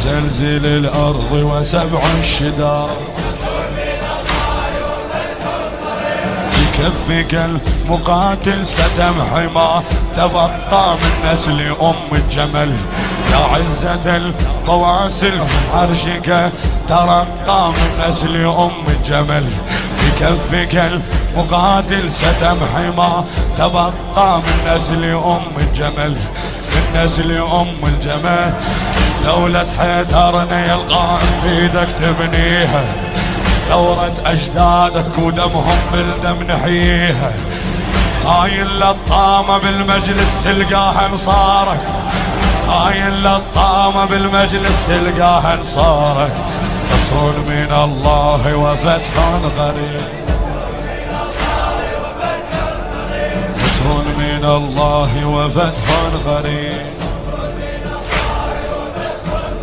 وزلزل الأرض وسبع الشدار، بكفك المقاتل ستم حماه، تبقى من نسل أم الجمل. يا عزة القواسل عرشك ترقى من نسل أم الجمل، بكفك المقاتل ستم حماه، تبقى من نسل أم الجمل، من نسل أم الجمل. دولة حيدرنا يلقاهم بيدك تبنيها، ثورة أجدادك ودمهم بالدم نحييها. هاي اللطامة بالمجلس تلقاها انصارك، هاي اللطامة بالمجلس تلقاها انصارك. نصر من الله وفتح قريب، نصر من الله وفتح قريب.